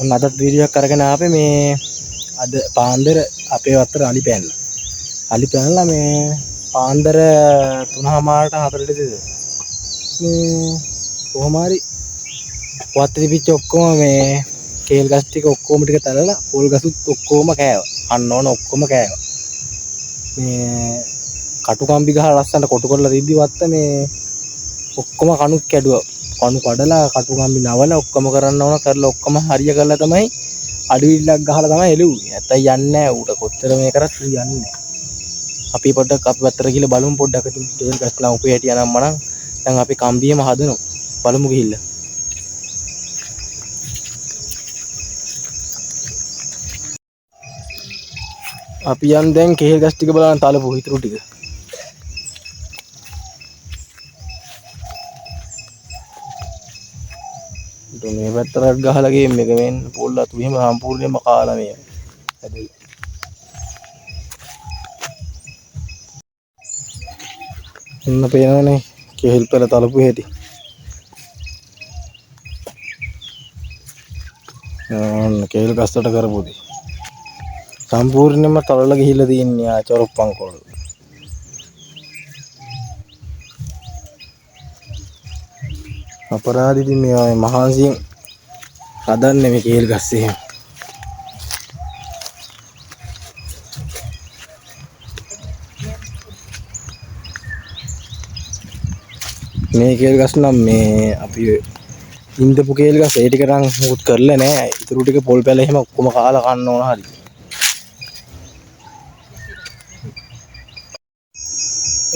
ඔන්න අදත් වීඩියෝ එකක් අරගෙන ආපේ මේ අද පාන්දර අපේ වත්තට අලි පැනලා. අලි පැනලා මේ පාන්දර 3:00ට 4ට විතර. මේ කොහොම හරි වත්තේ තිබිච්ච ඔක්කොම මේ කේල් ගස් ටික ඔක්කොම ටික තලලා පොල් ගසුත් ඔක්කොම කෑවා. අන්න ඕන ඔක්කොම කෑවා. මේ කටුකම්බි ගහලා ලස්සනට කොටු කරලා තිබ්බි වත්ත මේ ඔක්කොම කණුත් කැඩුවා. කණු කඩලා කටුකම්බි නවලා ඔක්කොම කරන්න ඕන කරලා ඔක්කොම හරිය කරලා තමයි අඩවිල්ලක් ගහලා තමයි එළුවේ. නැත්තම් යන්නේ නැහැ ඌට කොච්චර මේ කරත් යන්නේ නැහැ. අපි පොඩ්ඩක් අපි පැත්තට ගිහලා බලමු පොඩ්ඩක් අතුන් කේල් ගස් ලා උපේ හිටියා නම් මනම් දැන් අපි කම්බියම හදනවා. බලමු ගිහිල්ලා. අපි යන් දැන් කේල් ගස් ටික බලන්න තලපු හිතුරු ටික. මේ පැත්තට ගහලා ගේම් එක මෙන්න පොල් අතු එහෙම සම්පූර්ණයෙන්ම කාලා මේ හැදෙයි. ඉන්න පේනවනේ කේල් පෙළ තලපු හැටි. කේල් ගස් වලට කරපුදී සම්පූර්ණයෙන්ම තලලා ගිහිල්ලා තියන්නේ ආ චොරොප්පන් කොළ. අපරාධ ඉතින් මේ මහන්සියෙන් හදන්නේ මේ කේල් ගස් එහෙම. මේ කේල් ගස් නම් මේ අපි ඉන්දපු කේල් ගස් ඒ ටික නම් මුකුත් කරලා නැහැ. ඊටු ටික පොල් පැල එහෙම ඔක්කොම කාලා කන්න ඕන හරි.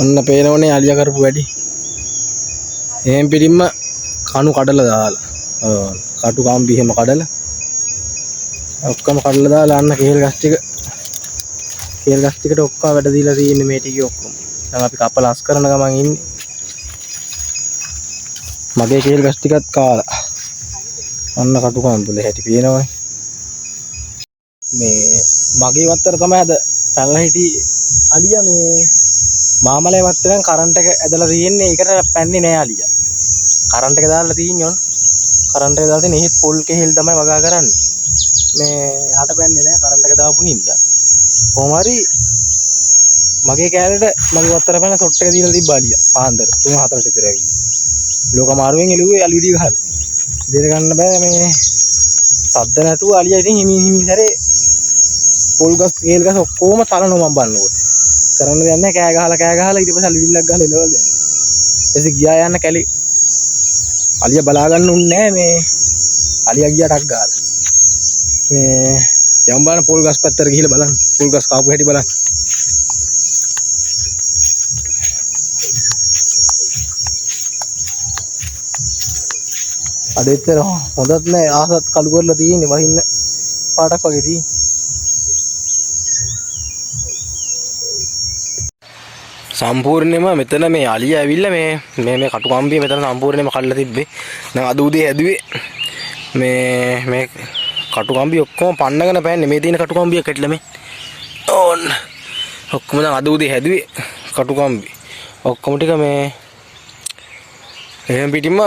ඔන්න පේනවනේ අලියා කරපු වැඩි. එහෙන් පිටින්ම කණු කඩලා දාලා. කටු කම්බි එහෙම කඩලා ඔක්කොම කඩලා දාලා අන්න කේල් ගස් ටිකට ඔක්කොම වැඩ දීලා තියෙන්නේ මේ ටිකේ ඔක්කොම. දැන් අපි කපලා අස් කරන ගමන් ඉන්නේ. මගේ කේල් ගස් ටිකත් කාලා. අන්න කටු කම්බුල හැටි පේනවනේ. මේ මගේ වත්තර තමයි අද පැනලා හිටි අලියා මේ මාමලේ වත්තෙන් කරන්ට් එක ඇදලා තියෙන්නේ. ඒකට පැන්නේ නෑ අලියා. කරන්ට් එක දාලා තියෙන්නේ ඔන්න. කරන්ට් එක දාලා තියෙන එහෙත් පොල් කෙහෙල් තමයි වගා කරන්නේ. මේ හට පැන්නේ නෑ කරන්ට් එක දාපු හින්දා. කොහොම හරි මගේ කෑල්ලට මගේ වත්තර පැන සොට් එක දීලා තිබ්බ අලියා. පාන්දර 3-4ට විතර ඇවිල්ලා. ලෝක මාරුවෙන් එළුවේ අලි විඩිය ගහලා. දෙර ගන්න බෑ මේ සද්ද නැතුව අලියා ඉතින් හිමි සැරේ පොල් ගස් කේල් ගස් ඔක්කොම තලනවා මම බලනකොට. කරන්න දෙයක් නැහැ කෑ ගහලා ඊට පස්සේ අලිවිල්ලක් ගහලා එලවල දැන්. එසේ ගියා යන්න කැලේ. අලියා බලා ගන්න උන්නේ නැහැ මේ අලියා ගියා ටක් ගාලා. මේ යම් බලන්න පොල් ගස් පැත්තට ගිහිල්ලා බලන්න. පොල් ගස් කාපු හැටි බලන්න. අද ඉතින් හොඳත් නෑ ආසත් කළු කරලා තියෙන්නේ වහින්න පාටක් වගේ තියෙන්නේ. සම්පූර්ණයෙන්ම මෙතන මේ අලියා ඇවිල්ලා මේ කටුකම්බිය මෙතන සම්පූර්ණයෙන්ම කඩලා තිබ්බේ. දැන් අද උදේ ඇදුවේ මේ කටුකම්බිය ඔක්කොම පන්නගෙන පෑන්නේ. මේ තියෙන කටුකම්බිය කැටිලා මේ. ඕන්න. ඔක්කොම දැන් අද උදේ හැදුවේ කටුකම්බි. ඔක්කොම ටික මේ එහෙම පිටින්ම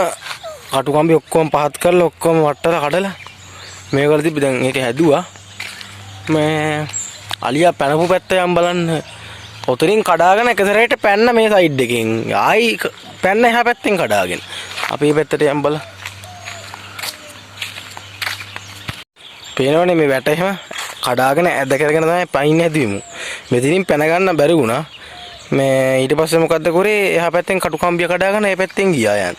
කටුකම්බි ඔක්කොම පහත් කරලා ඔක්කොම වට්ටලා කඩලා මේකවල තිබ්බ. දැන් ඒක හැදුවා. මේ අලියා පැනපු පැත්ත යම් බලන්න. ඔතනින් කඩාගෙන එක සැරේට පැන්න මේ සයිඩ් එකෙන්. ආයි පැන්න එහා පැත්තෙන් කඩාගෙන. අපි මේ පැත්තට යම් බලන්න. පේනවනේ මේ වැට එහෙම කඩාගෙන ඇද කරගෙන තමයි පයින් හැදුවෙමු. මෙතනින් පැන ගන්න බැරි වුණා. මේ ඊට පස්සේ මොකද්ද කරේ? එහා පැත්තෙන් කටුකම්බිය කඩාගෙන ඒ පැත්තෙන් ගියා යන්න.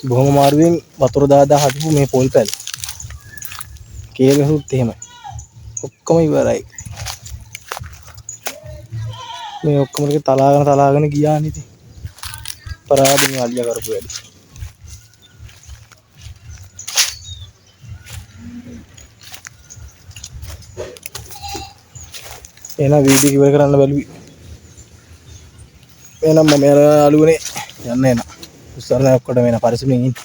බොහොම මාරුවෙන් වතුර දාලා හදපු මේ පොල් පැල. කේල් ගසුත් එහෙමයි. ඔක්කොම ඉවරයි. මේ ඔක්කොම ටික තලාගෙන ගියානේ ඉතින්. පරාදෙන් අලියා කරපු වැඩි. එන වීඩියෝ ඉවර කරන්න බැලුවි. එනම මම අලුවනේ යන්න එන. උස්සරණ ඔක්කොට වෙන පරිස්සමින් ඉන්න.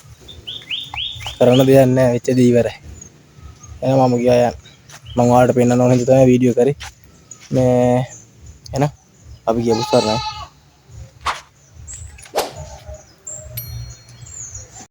කරන්න දෙයක් නැහැ වෙච්ච දේ ඉවරයි. එහෙනම් මම ගියා යන්න. මම ඔයාලට පෙන්නන්න ඕන හින්දා තමයි වීඩියෝ කරේ. මේ එන අපි ගියපු උස්සරණයි.